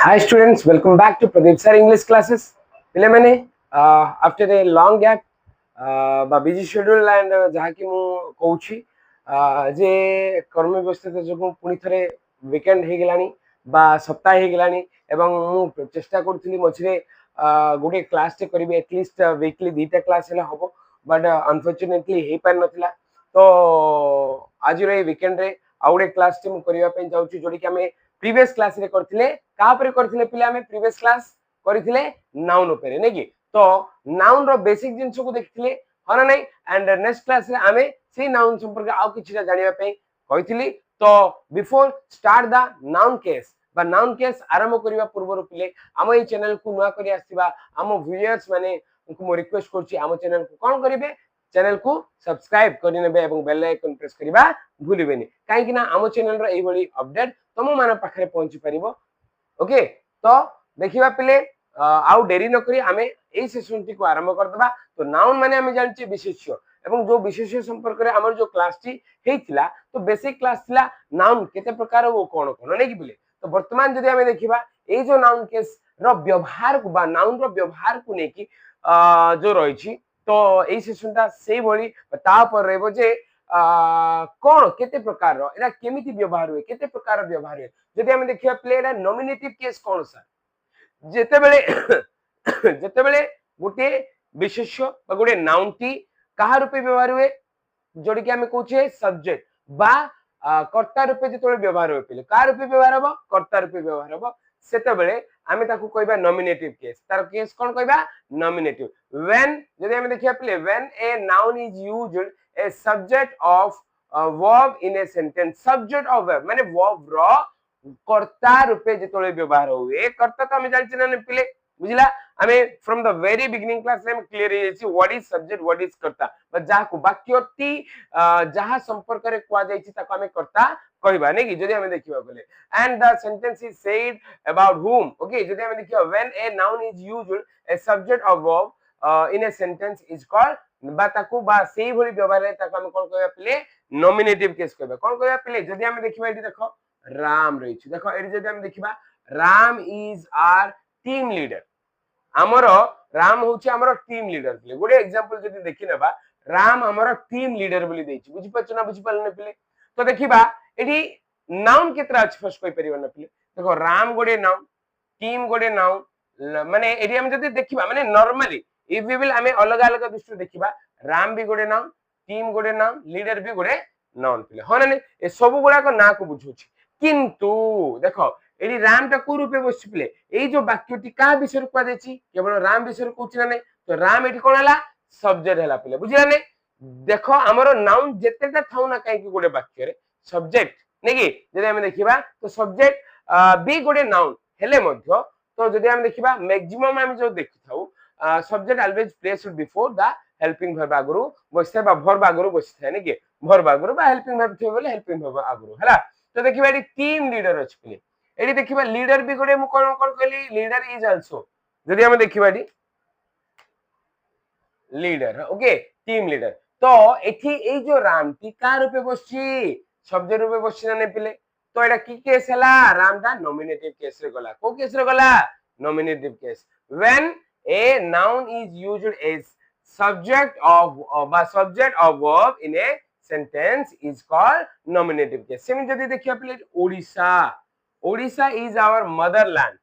Hi students, welcome back to Pradeep sir English classes. पिले मैंने after a long gap বা busy schedule and ଯାହାକି ମୁଁ କହୁଛି ଯେ କର୍ମ ବ୍ୟସ୍ତତା ଯୋଗୁଁ ପୁଣି ଥରେ weekend ହେଇଗଲାଣି ବା ସପ୍ତାହ ହେଇଗଲାଣି ଏବଂ ମୁଁ ଚେଷ୍ଟା କରୁଥିଲି ମଝିରେ ଗୋଟେ କ୍ଲାସଟେ କରିବି ଏଟଲିଷ୍ଟ ୱିକଲି ଦୁଇଟା କ୍ଲାସ ହେଲେ ହବ ବଟ୍ ଅନଫର୍ଚୁନେଟଲି ହେଇପାରି ନଥିଲା ତ ଆଜିର ଏଇ ୱିକେଣ୍ଡରେ ଆଉ ଗୋଟେ କ୍ଲାସଟେ ମୁଁ କରିବା ପାଇଁ ଯାଉଛି ଯୋଉଠିକି ଆମେ प्रीवियस क्लास रे करथिले का ऊपर करथिले पिले हमें प्रीवियस क्लास करथिले नाउन ऊपर नै कि तो नाउन रो बेसिक जिंस को देखथिले हना नै एंड नेक्स्ट क्लास रे हमें से नाउन संपर्क आ किछिटा जानिबा पे कहिथिली तो before start the noun case बा नाउन केस आरंभ करिवा पूर्व पिले हम ए चैनल को नुआ करी आसीबा हम व्यूअर्स माने उनको मो रिक्वेस्ट करछि हम चैनल को कोन करिवे चैनल को सब्सक्राइब करि नेबे एवं बेल आइकन प्रेस करिबा भूलिबेनी काहे कि ना हम चैनल रो एई बडी अपडेट तुम मान पाखे पहुंची पार ओके तो देखिबा पिले आउ डेरी न करी आमे एई सेशन टी को आरंभ कर दबा तो नाउन माने आमे जानछि विशेष्य एवं जो विशेष्य संपर्क रे हमर जो क्लास टी हेतिला तो बेसिक क्लास थिला नाउन केते प्रकार ओ कोन कोन नै कि पिले तो वर्तमान जदि आमे देखिबा एई जो नाउन केस रो व्यवहार को बा नाउन रो व्यवहार को नै कि जो रहिछि तो एई सेशन ता सेई भली ता पर रहबो जे कौन केते प्रकार रो एरा केमिति व्यवहार हुए केते प्रकार व्यवहार हुए जदि हम देखिया प्ले एरा नॉमिनेटिव केस कौन सा जेते बेले जेते बेले गोटे विशेष्य बा गोटे नाउन टी कहा रूपे व्यवहार हुए जोडी कि हम कहूछे सब्जेक्ट बा कर्ता रूपे जेते व्यवहार हुए पिले का रूपे व्यवहार हबो कर्ता रूपे व्यवहार हबो सेते बेले आमे ताकू कहबा नॉमिनेटिव केस तार केस कोन कहबा नॉमिनेटिव व्हेन जदि हम देखिया play when a noun is used a subject of verb in a sentence subject of verb माने verb रो कर्ता रूपे जेतोले व्यवहार हुए कर्ता तो हम जानछि ना पिले बुझिला हमें from the very beginning class में क्लियर हे छि what is subject what is कर्ता बट जहा को वाक्यटी जहा संपर्क रे कोआ जाइछि ताको हमें कर्ता कहबा नै कि जदि हम देखिबा बोले and the sentence is said about whom okay जदि हम देखिबा when a noun is used a subject of verb in a sentence is called बा ताकू बा सेही भली व्यवहार रे ताकू हम कोन कहबा पिले नॉमिनेटिव केस कहबा कोन कहबा पिले जदि हम देखिबा एठी देखो राम रही छि देखो एठी जदि हम देखिबा Ram is our team leader हमरो राम होछि हमरो टीम लीडर पिले गोटे एग्जांपल जदि देखि नेबा राम हमरो टीम लीडर बोली दैछि बुझि पछना बुझि पालने पिले तो देखिबा एठी नाउन केतरा अछि फर्स्ट कहि परिबो न पिले देखो राम गोटे नाउन टीम गोटे नाउन माने एठी हम जदि देखिबा माने नॉर्मली इफ वी विल हमें अलग अलग दृष्टि देखिबा राम भी गोटे नाउन टीम गोटे नाउन लीडर भी गोटे नाउन पिले हो ना ए सब गुडा को ना को बुझुछि किंतु देखो एडी राम टा को रूपे बसि पिले एई जो वाक्यटी का विषय को देछि केवल राम विषय कहछि ना नै तो राम एठी कोन हला सब्जेक्ट हला पिले बुझिला नै देखो हमरो नाउन जेतेटा थाउ ना काहे कि गोटे वाक्य रे सब्जेक्ट नै कि जदि हम देखिबा तो सब्जेक्ट बी गोटे नाउन हेले मध्य तो जदि हम देखिबा मैक्सिमम हम जो देखिथाउ subject always placed before the helping verb आगुरु बसथे बा verb आगुरु बसथे नै कि verb आगुरु बा helping verb थे बोले helping verb आगुरु हला तो देखिबा एडी टीम लीडर अछि पिले एडी देखिबा लीडर भी गोटे मु कोन कोन कहली लीडर इज आल्सो जदि हम देखिबा एडी लीडर ओके टीम लीडर तो एठी ए जो राम टी का रूपे बसछि शब्द रूपे बसछि ना नै पिले तो एडा की केस हला राम दा नॉमिनेटिव केस रे गला को केस रे गला nominative case when a noun is used as subject of verb in a sentence is called nominative case same जदि देखिया please Odisha is our motherland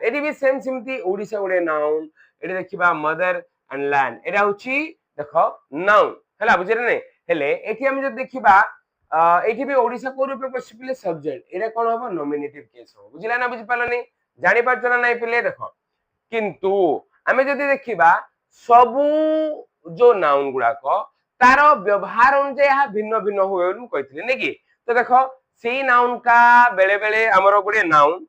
एडी भी सेम सिमती ओडिशा गोटे नाउन एडी देखिबा मदर एंड लैंड एडा होची देखो नाउन हला बुझिरे नै हेले एठी हम जदि देखिबा एठी भी ओडिशा को रूपे पसिबल सब्जेक्ट एडा कोन होबो नॉमिनेटिव केस हो बुझिला ना बुझि पालनी जानि पारछना नै पिले देखो किंतु आमे जदि देखिबा सबु जो नाउन गुडा को तार व्यवहार अनुसार यह भिन्न भिन्न होय नु कहितले नै कि तो देखो सेही नाउन का बेले बेले हमरो गुडे नाउन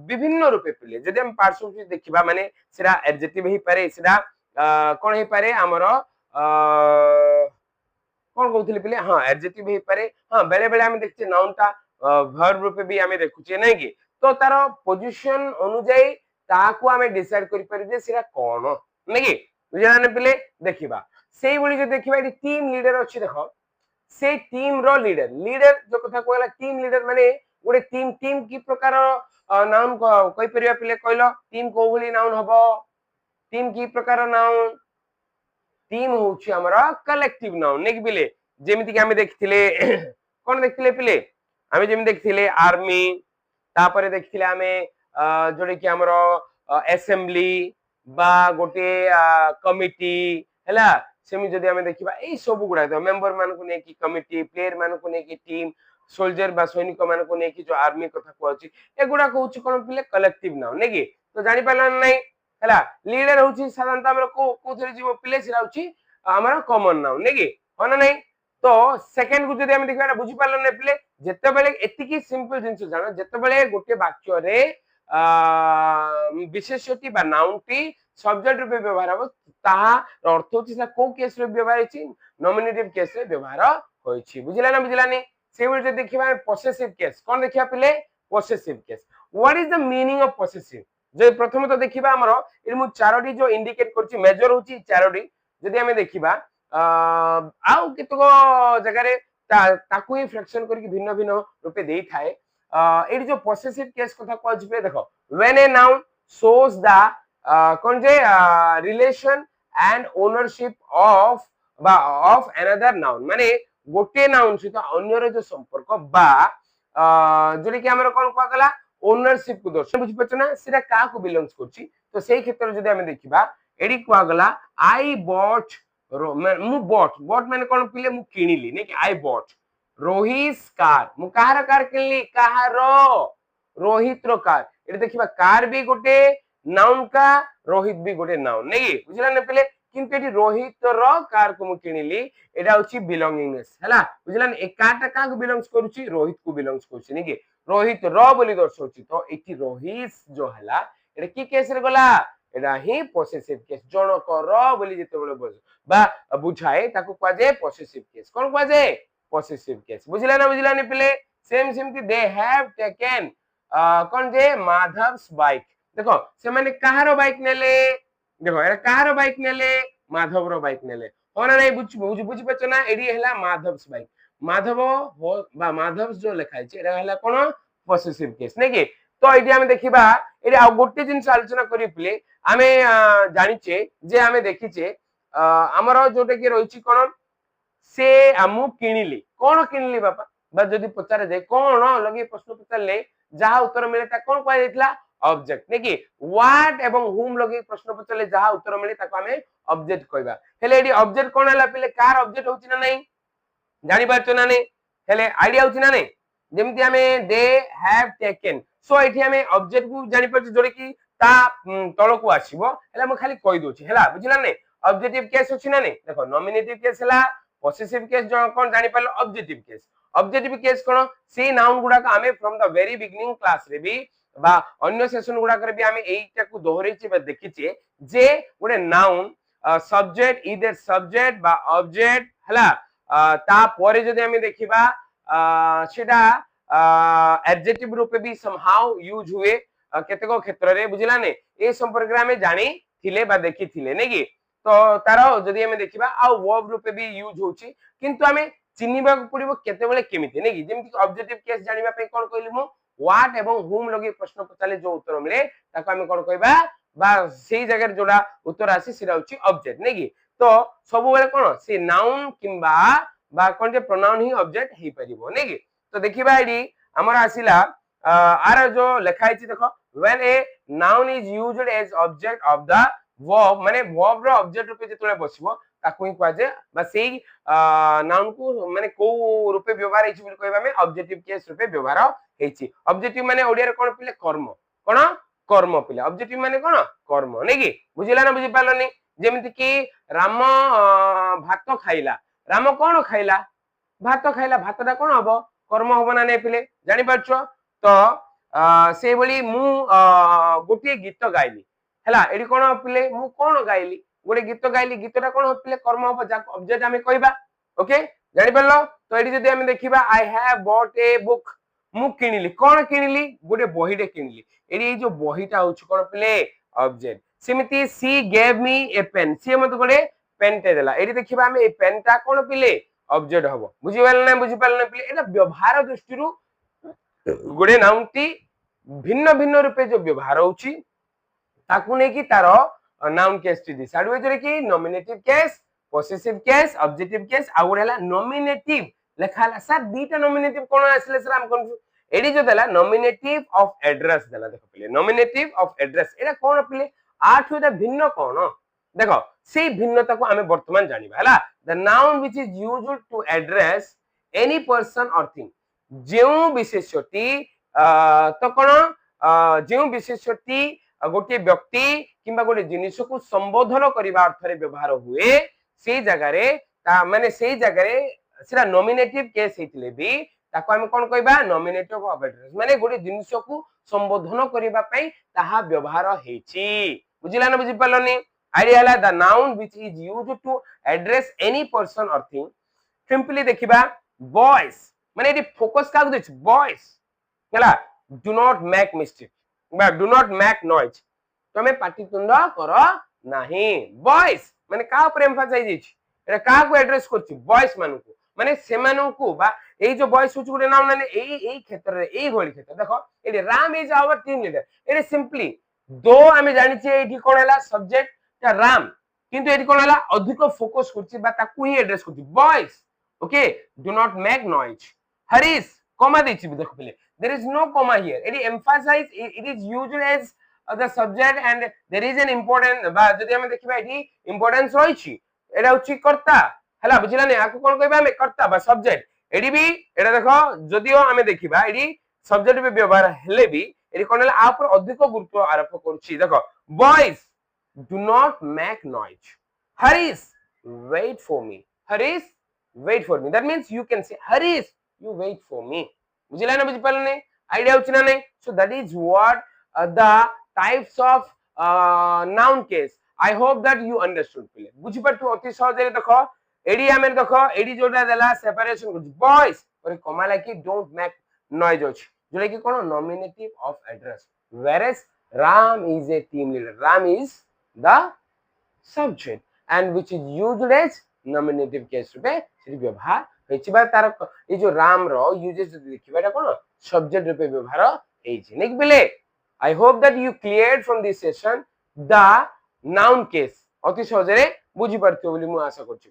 विभिन्न रूपे पिले जदि हम पार्श्व देखिबा माने सेरा एडजेक्टिव ही पारे सेरा कोन ही पारे हमरो कोन कहउथले पिले हां एडजेक्टिव ही पारे हां बेले बेले हम देखछे नाउन ता वर्ब रूपे भी हमें देखुछे नै कि तो तार पोजीशन अनुसार ताकू हमें डिसाइड करि पारि जे सेरा कोन नै कि बुझिला ने पिले देखिबा सेही बळी जे देखिबा एटी टीम लीडर अछि देखो से टीम रो लीडर जो कथा कहला टीम लीडर माने गोटे टीम टीम की प्रकार नाउन कहि परिया पिले कहलो टीम को भली नाउन हबो टीम की प्रकार नाउन टीम होउची हमरा कलेक्टिव नाउन नेक बिले जेमिति कि हमें देखथिले कोन देखथिले पिले हमें जेमिति देखथिले आर्मी तापरे देखथिले हमें जोडे कि हमरो असेंबली बा गोटे कमिटी हैला सेमि जदि हमें देखिबा एई सब गुडा तो मेंबर मान को ने कि कमिटी प्लेयर मान को ने कि टीम सोल्जर बा सैनिक मान को ने कि जो आर्मी कथा कहउची एगुडा कहउची कोन पिले कलेक्टिव नाउन नेकी तो जानि पालन नै हैला लीडर होउची साधारणतः हमर को थरी जीव पिले सिरा होउची हमर कॉमन नाउन नेकी होना नै तो सेकंड को जदि हम देखबा बुझी पालन नै पिले जत्ते बेले एतिकी सिंपल जिंस जानो जत्ते बेले गोटे वाक्य रे विशेषटी बा नाउनटी सब्जेक्ट रूपे व्यवहार हो ताहा अर्थ होची सा को केस रे व्यवहार होची नॉमिनेटिव केस रे व्यवहार होईची बुझिला ना बुझिलानी से बेले देखिबा पॉसेसिव केस कोन देखिबा पिले possessive case what is the meaning of possessive जे प्रथम तो देखिबा हमरो इ मु चारोटी जो इंडिकेट करची मेजर होची चारोटी जदि हमें देखिबा आउ केतको जगह रे ताकू ही फ्रैक्शन करके भिन्न भिन्न रूपे देई थाए एडी जो पॉसेसिव केस कथा कहज पे देखो when a noun shows the cone J relation and ownership of बा ऑफ अनदर नाउन माने गोटे नाउन सहित अन्यर जो संपर्क बा जोडी कि हमर कोन कहला गला ओनरशिप को दर्शन बुझि पछ ना सेटा का को बिलोंग्स करची तो सेही क्षेत्र जदि हमें देखिबा एडी कहला गला आई बॉट मु बॉट माने कोन पिले मु किनिली नै कि आई बॉट रोहित कार मु कहार कार किनली कहार रोहित रो कार एडी देखिबा कार भी गोटे नाउन का रोहित भी गोटे नाउन नै बुझला न पिले किंतु एडी रोहित रो कार को मु किनिली एडा होची बिलोंगिंगनेस हैला बुझला न ए कारटा का को बिलोंग्स करूची रोहित को बिलोंग्स करूची नै कि रोहित रो बोली दर्शाउची तो एटी रोहित जो हैला एडा की केस रे गला एडा ही पॉसेसिव केस जनक रो बोली जेते बेले बोल बा बुझाए ताको kwa जे पॉसेसिव केस कोन kwa जे पॉसेसिव केस बुझला ना बुझला नि पिले सेम सेम कि दे हैव टेकन कोन जे माधव्स बाइक देखो से माने कहारो बाइक नेले देखो एरा कहारो बाइक नेले माधव रो बाइक नेले होना नै बुझ पछ ना एडी हैला माधव्स बाइक माधव हो बा माधव्स जो लिखाइ छै एरा हैला कोन पॉसेसिव केस नै कि तो एडी हम देखिबा एडी आ गोटे जिंस आलोचना करि पिले हमें जानि छे जे हमें देखि छे हमरो जोटे कि रहिछि कोन से हमु किनिली कोन किनिली बापा बा जदी पचारे जाय कोन लगे प्रश्न पचारले जहा उत्तर मिले ता कोन कहै दितला ऑब्जेक्ट नै कि व्हाट एवं हुम लगे प्रश्न पचारले जहा उत्तर मिले ताको हमें ऑब्जेक्ट कहबा हेले एडी ऑब्जेक्ट कोन हला पिले कार ऑब्जेक्ट होछि ना नै जानि पारछो ना नै हेले आईडिया होछि ना नै जेमति हमें दे हैव टेकन सो एठी हमें ऑब्जेक्ट को जानि पारछो जोरे कि ता तळ को आसीबो हेला म खाली कहि दोछि हेला बुझिला नै ऑब्जेक्टिव केस होछि ना नै देखो नॉमिनेटिव केस हला पॉसेसिव केस जो कोन जानि पारलो ऑब्जेक्टिव केस कोन से नाउन गुडा का हमें from the very beginning class रे भी बा अन्य सेशन गुडा करे भी हमें एटा को दोहरैछि बा देखिछे जे गोटे नाउन सब्जेक्ट इधर सब्जेक्ट बा ऑब्जेक्ट हला ता परे जदि हमें देखिबा सेटा एडजेक्टिव रूपे भी समहाउ यूज हुए केतेको क्षेत्र रे बुझिला नै ए संपर्क रे हमें जानि थिले बा देखि थिले नै कि तो तारो जदि हमें देखिबा आ वर्ब रूपे भी यूज होची किंतु हमें चिनिबा को पड़िबो केते बेले केमिति नै कि जेमति ऑब्जेक्टिव केस जानिबा पे कोन कहली मु व्हाट एवं हुम लगे प्रश्न पचाले जो उत्तर मिले ताको हमें कोन कहबा बा सेही जगह रे जोडा उत्तर आसी सिरा होची ऑब्जेक्ट नै कि तो सब बेले कोन से नाउन किंबा बा कोन जे प्रोनाउन ही ऑब्जेक्ट हे परिबो नै कि तो देखिबा एडी हमर आसीला आर जो लिखाइ छी देखो when a noun is used as object of the verb माने वर्ब रो ऑब्जेक्ट रूपे जेतले बसिबो ताकू ही कहजे बा सेही नाउन को माने को रूपे व्यवहार हेछि बोली कहबा में ऑब्जेक्टिव केस रूपे व्यवहार हेछि ऑब्जेक्टिव माने ओडिया रे कोन पिले कर्म कोन कर्म पिले ऑब्जेक्टिव माने कोन कर्म नै कि बुझिला ना बुझि पालनी जेमिति कि राम भात खाइला राम कोन खाइला भातटा कोन हबो कर्म हबो ना नै पिले जानि पाछो तो से बोली मु गोटे गीत गाइली हैला एडी कोन पिले मु कोन गाइली गोटे गीत गाइली गीतटा कोन पिले कर्म हबो जा ऑब्जेक्ट हमें कहबा ओके जानि परलो तो एडी जदी हमें देखिबा I have bought a book मु किनिली कोन किनिली गोटे बहीटे किनिली एडी जो बहीटा होछ कोन पिले ऑब्जेक्ट सेमिति she gave me a pen सी मत गोटे पेन टे देला एडी देखिबा हमें ए पेनटा कोन पिले ऑब्जेक्ट हबो बुझि पाल ना पिले एटा व्यवहार दृष्टि रु गोटे नाउन टी भिन्न भिन्न रूपे जो व्यवहार होउची ताकू नै कि तार नाउन केस टी डिसाइड होय कि nominative case possessive case objective case आ गोटे हला नॉमिनेटिव लेखा हला सर दीटा नॉमिनेटिव कोन आसले सर हम कंफ्यूज एडी जो देला नॉमिनेटिव ऑफ एड्रेस देला देखो पहिले नॉमिनेटिव ऑफ एड्रेस एटा कोन पहिले आठ होता भिन्न कोन देखो से भिन्नता को हमें वर्तमान जानिबा हला the noun which is used to address any person or thing जेउ विशेषटी तो कोन जेउ विशेषटी गोटे व्यक्ति किंबा गोटे जिनिस को संबोधन करबा अर्थ रे व्यवहार हुए से जगह रे माने से जगह रे सेरा नॉमिनेटिव केस हेतिले भी ताको हम कोन कहबा नॉमिनेटिव ऑफ एड्रेस माने गोटे जिनिस को संबोधन करबा पई ताहा व्यवहार हेची बुझिला ना बुझि पल्लनी आइडिया हला the noun which is used to address any person or thing simply देखिबा वॉइस माने एटी फोकस का दिस वॉइस हला डू नॉट मेक मिस्टेक बा डू नॉट मेक नॉइज तमे पाटितुंड कर नाही वॉइस माने का ऊपर एम्फसाइज हिच एटा का को एड्रेस करछि वॉइस मानकु माने सेमानकु बा एई जो वॉइस होछि गुटे नाम माने एई क्षेत्र रे एई गोली क्षेत्र देखो एटी Ram is our team leader एटी सिंपली दो आमे जानि छी एठी कोन हला सब्जेक्ट ता राम किंतु एठी कोन हला अधिक फोकस करछि बा ताकु ही एड्रेस करछि voice okay do not make noise Harish comma देछि देखो पहिले there is no comma here it emphasize it is used as the subject and there is an important बा जदि हम देखिबा एठी इंपोर्टेंस रहिछि एटा उछि कर्ता हला बुझिला नै आकु कोन कहबा हम कर्ता बा सब्जेक्ट एडी भी एटा देखो जदिओ हमें देखिबा एडी सब्जेक्ट पे व्यवहार हेले भी एडी कोन आ ऊपर अधिक गुरुत्व आरोप करूछि देखो boys do not make noise Harish wait for me Harish wait for me that means you can say Harish you wait for me बुझिला ना बुझि पाले नै आइडिया होछि ना नै so that is what the types of noun case I hope that you understood पहिले बुझि पटु अति सहज रे देखो एडी हमें देखो एडी जोटा देला सेपरेशन कुछ बॉयज और कमा लाइक डोंट मेक नॉइज होछि जोटा कि कोन nominative of address whereas ram is a team leader ram is the subject and which is used as nominative case रूपे सेठी व्यवहार हेचिबा तार ए जो राम रो यूजेस लिखिबाटा कोन सब्जेक्ट रूपे व्यवहार हेछि नेक बिले आई hope that you cleared from this session the noun case अति सहजरे बुझि परथियो बोली मु आशा करछि।